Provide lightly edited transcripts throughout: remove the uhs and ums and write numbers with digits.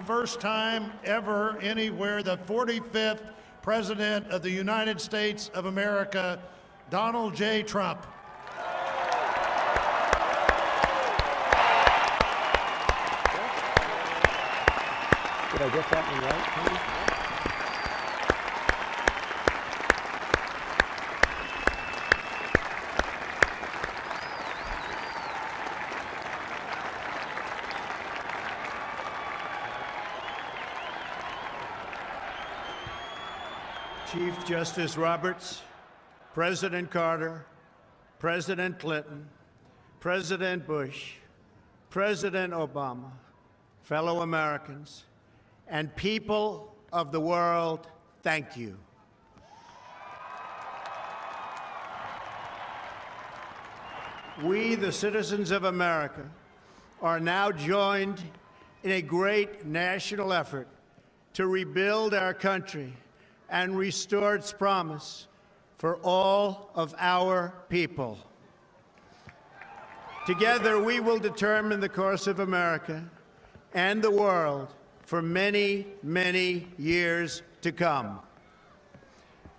first time ever anywhere, the 45th President of the United States of America, Donald J. Trump. Did I get that one right? Chief Justice Roberts, President Carter, President Clinton, President Bush, President Obama, fellow Americans, and people of the world, thank you. We, the citizens of America, are now joined in a great national effort to rebuild our country and restore its promise for all of our people. Together, we will determine the course of America and the world for many, many years to come.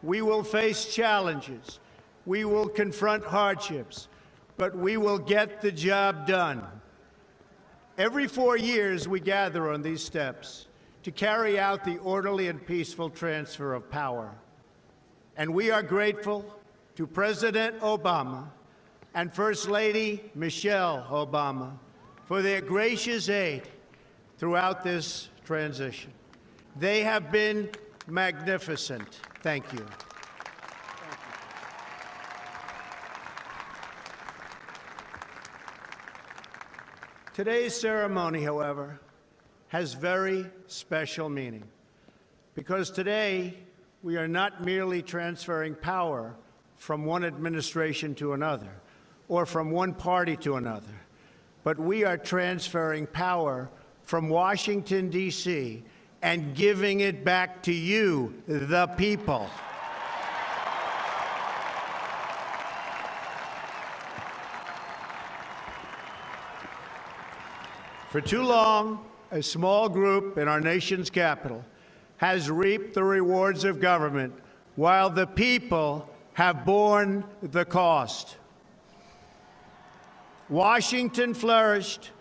We will face challenges. We will confront hardships, but we will get the job done. Every 4 years, we gather on these steps to carry out the orderly and peaceful transfer of power. And we are grateful to President Obama and First Lady Michelle Obama for their gracious aid throughout this transition. They have been magnificent. Thank you. Today's ceremony, however, has very special meaning, because today we are not merely transferring power from one administration to another or from one party to another, but we are transferring power from Washington, D.C., and giving it back to you, the people. For too long, a small group in our nation's capital has reaped the rewards of government while the people have borne the cost. Washington flourished,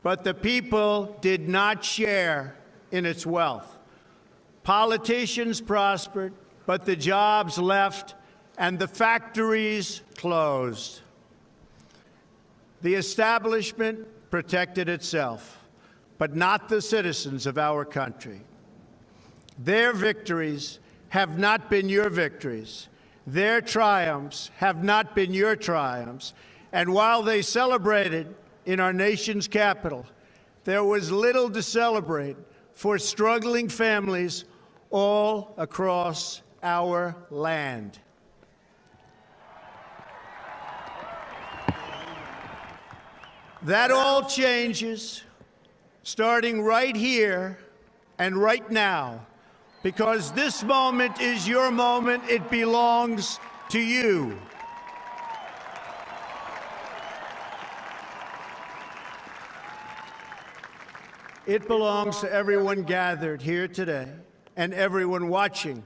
but the people did not share in its wealth. Politicians prospered, but the jobs left and the factories closed. The establishment protected itself, but not the citizens of our country. Their victories have not been your victories. Their triumphs have not been your triumphs. And while they celebrated in our nation's capital, there was little to celebrate for struggling families all across our land. That all changes starting right here and right now, because this moment is your moment. It belongs to you. It belongs to everyone gathered here today and everyone watching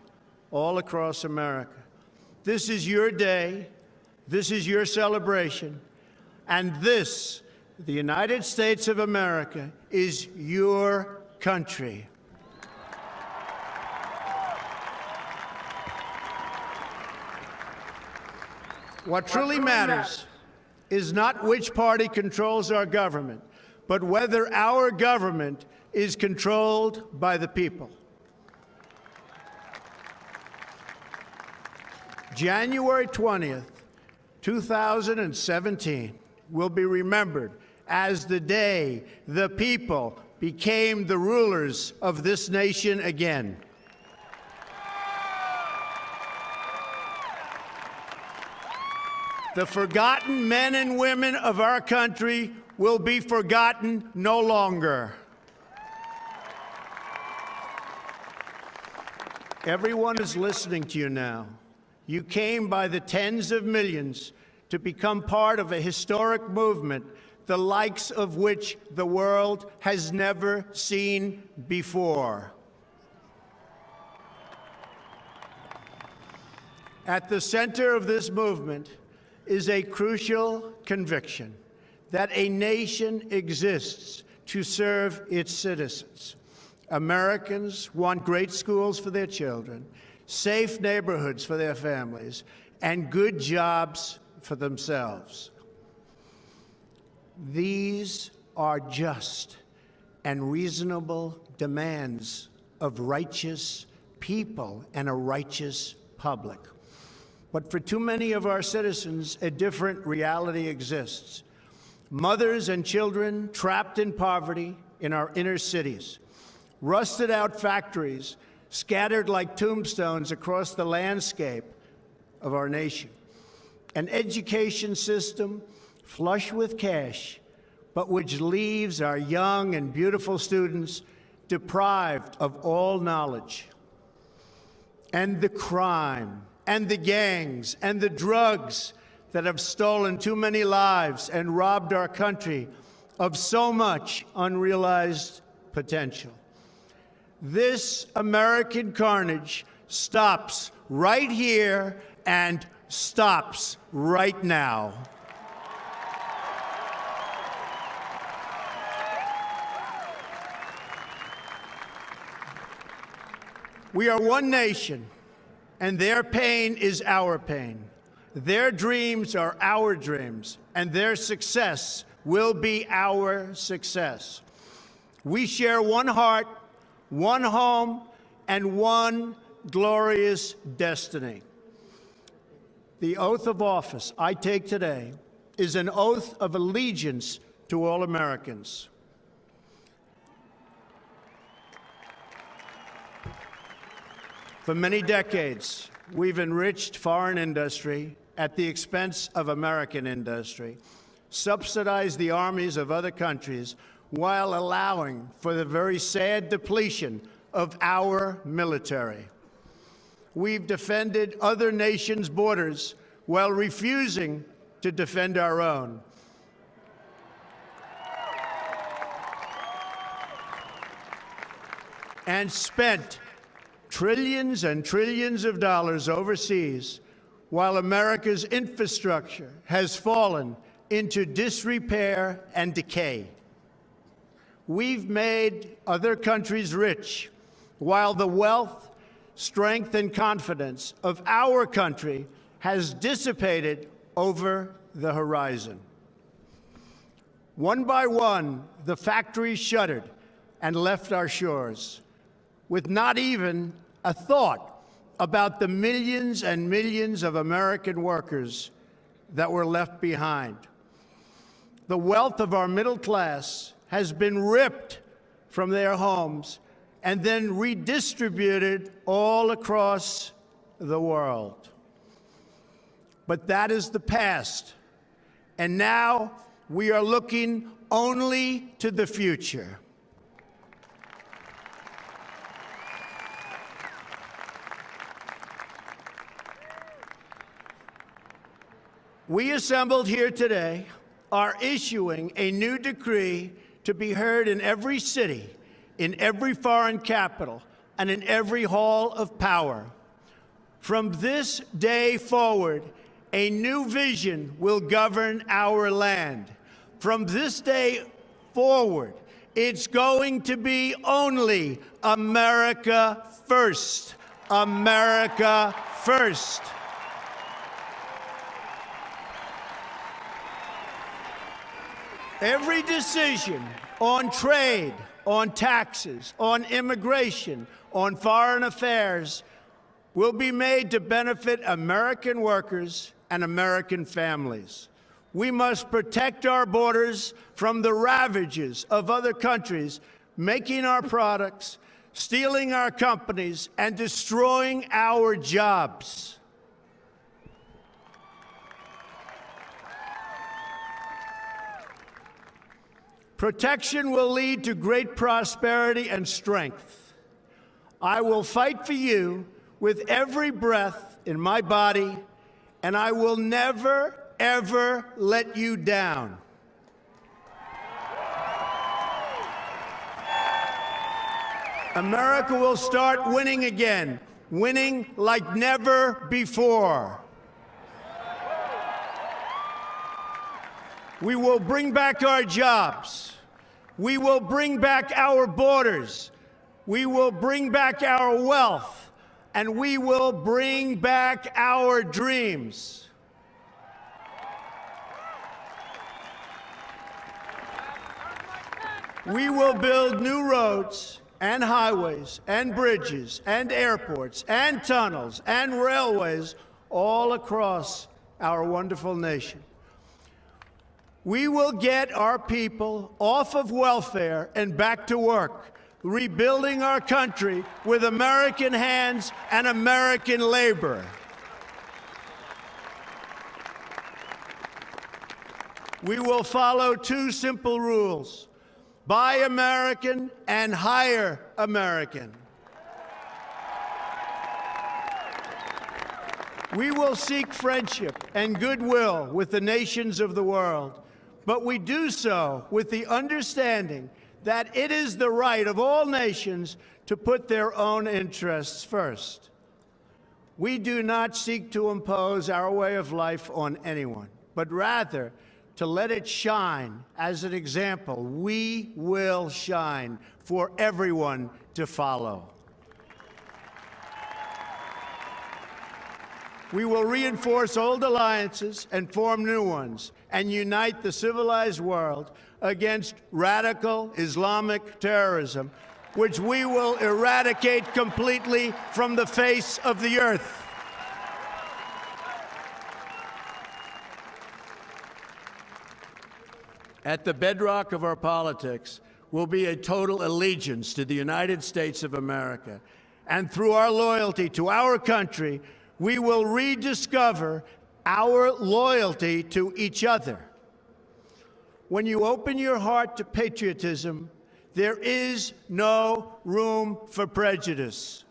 all across America. This is your day. This is your celebration. And this, the United States of America, is your country. What truly matters is not which party controls our government, but whether our government is controlled by the people. January 20th, 2017 will be remembered as the day the people became the rulers of this nation again. The forgotten men and women of our country will be forgotten no longer. Everyone is listening to you now. You came by the tens of millions to become part of a historic movement the likes of which the world has never seen before. At the center of this movement is a crucial conviction that a nation exists to serve its citizens. Americans want great schools for their children, safe neighborhoods for their families, and good jobs for themselves. These are just and reasonable demands of righteous people and a righteous public. But for too many of our citizens, a different reality exists. Mothers and children trapped in poverty in our inner cities, rusted out factories scattered like tombstones across the landscape of our nation, an education system flush with cash, but which leaves our young and beautiful students deprived of all knowledge. And the crime, and the gangs, and the drugs that have stolen too many lives and robbed our country of so much unrealized potential. This American carnage stops right here and stops right now. We are one nation, and their pain is our pain. Their dreams are our dreams, and their success will be our success. We share one heart, one home, and one glorious destiny. The oath of office I take today is an oath of allegiance to all Americans. For many decades, we've enriched foreign industry at the expense of American industry, subsidized the armies of other countries while allowing for the very sad depletion of our military. We've defended other nations' borders while refusing to defend our own. And spent trillions and trillions of dollars overseas while America's infrastructure has fallen into disrepair and decay. We've made other countries rich while the wealth, strength, and confidence of our country has dissipated over the horizon. One by one, the factories shuttered and left our shores, with not even a thought about the millions and millions of American workers that were left behind. The wealth of our middle class has been ripped from their homes and then redistributed all across the world. But that is the past, and now we are looking only to the future. We assembled here today are issuing a new decree to be heard in every city, in every foreign capital, and in every hall of power. From this day forward, a new vision will govern our land. From this day forward, it's going to be only America first. America first. Every decision on trade, on taxes, on immigration, on foreign affairs will be made to benefit American workers and American families. We must protect our borders from the ravages of other countries, making our products, stealing our companies, and destroying our jobs. Protection will lead to great prosperity and strength. I will fight for you with every breath in my body, and I will never, ever let you down. America will start winning again, winning like never before. We will bring back our jobs. We will bring back our borders. We will bring back our wealth. And we will bring back our dreams. We will build new roads and highways and bridges and airports and tunnels and railways all across our wonderful nation. We will get our people off of welfare and back to work, rebuilding our country with American hands and American labor. We will follow two simple rules: buy American and hire American. We will seek friendship and goodwill with the nations of the world, but we do so with the understanding that it is the right of all nations to put their own interests first. We do not seek to impose our way of life on anyone, but rather to let it shine as an example. We will shine for everyone to follow. We will reinforce old alliances and form new ones and unite the civilized world against radical Islamic terrorism, which we will eradicate completely from the face of the earth. At the bedrock of our politics will be a total allegiance to the United States of America. And through our loyalty to our country, we will rediscover our loyalty to each other. When you open your heart to patriotism, there is no room for prejudice.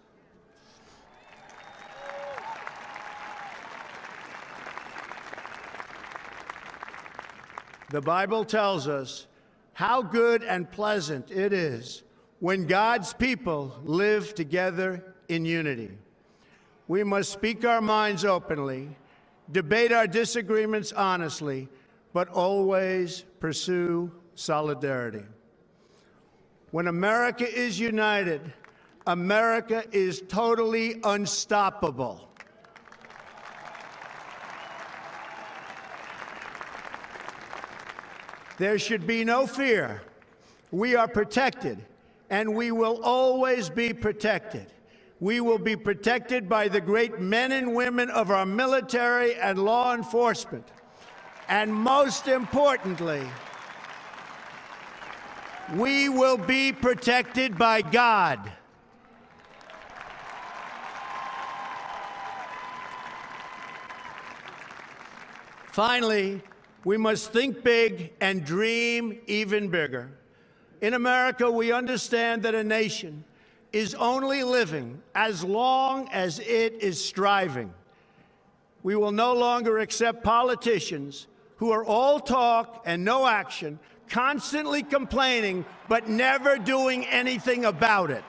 The Bible tells us how good and pleasant it is when God's people live together in unity. We must speak our minds openly, debate our disagreements honestly, but always pursue solidarity. When America is united, America is totally unstoppable. There should be no fear. We are protected, and we will always be protected. We will be protected by the great men and women of our military and law enforcement. And most importantly, we will be protected by God. Finally, we must think big and dream even bigger. In America, we understand that a nation is only living as long as it is striving. We will no longer accept politicians who are all talk and no action, constantly complaining but never doing anything about it.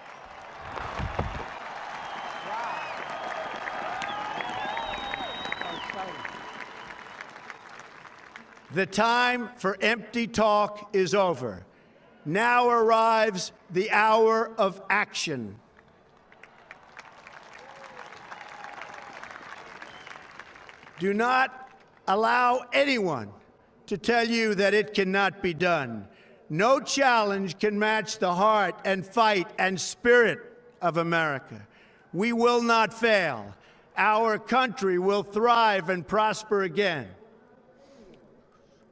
The time for empty talk is over. Now arrives the hour of action. Do not allow anyone to tell you that it cannot be done. No challenge can match the heart and fight and spirit of America. We will not fail. Our country will thrive and prosper again.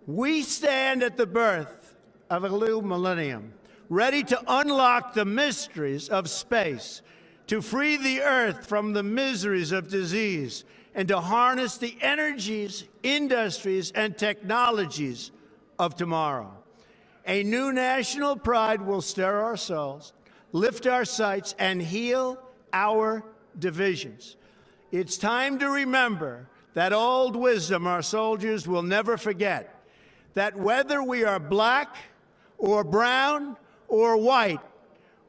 We stand at the birth of a new millennium, ready to unlock the mysteries of space, to free the earth from the miseries of disease, and to harness the energies, industries, and technologies of tomorrow. A new national pride will stir our souls, lift our sights, and heal our divisions. It's time to remember that old wisdom our soldiers will never forget, that whether we are black or brown or white,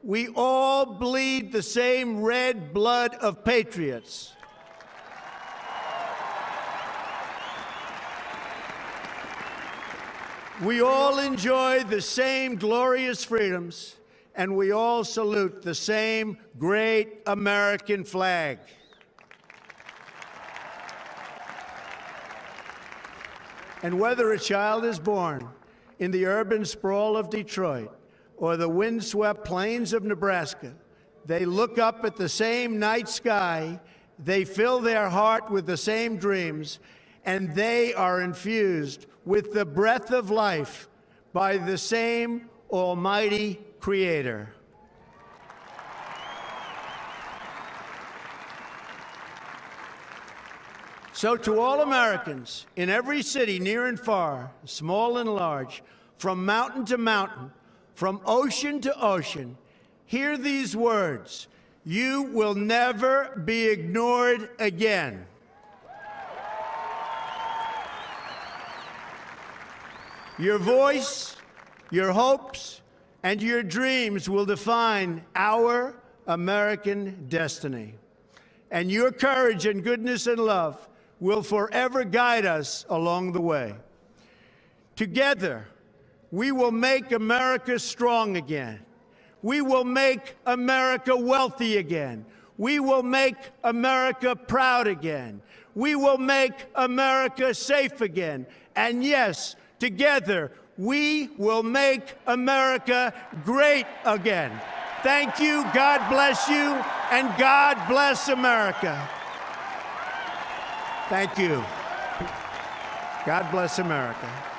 We all bleed the same red blood of patriots. We all enjoy the same glorious freedoms, and we all salute the same great American flag. And whether a child is born in the urban sprawl of Detroit or the windswept plains of Nebraska, they look up at the same night sky, they fill their heart with the same dreams, and they are infused with the breath of life by the same almighty Creator. So to all Americans in every city, near and far, small and large, from mountain to mountain, from ocean to ocean, hear these words: you will never be ignored again. Your voice, your hopes, and your dreams will define our American destiny. And your courage and goodness and love will forever guide us along the way. Together, we will make America strong again. We will make America wealthy again. We will make America proud again. We will make America safe again. And yes, together, we will make America great again. Thank you, God bless you, and God bless America. Thank you. God bless America.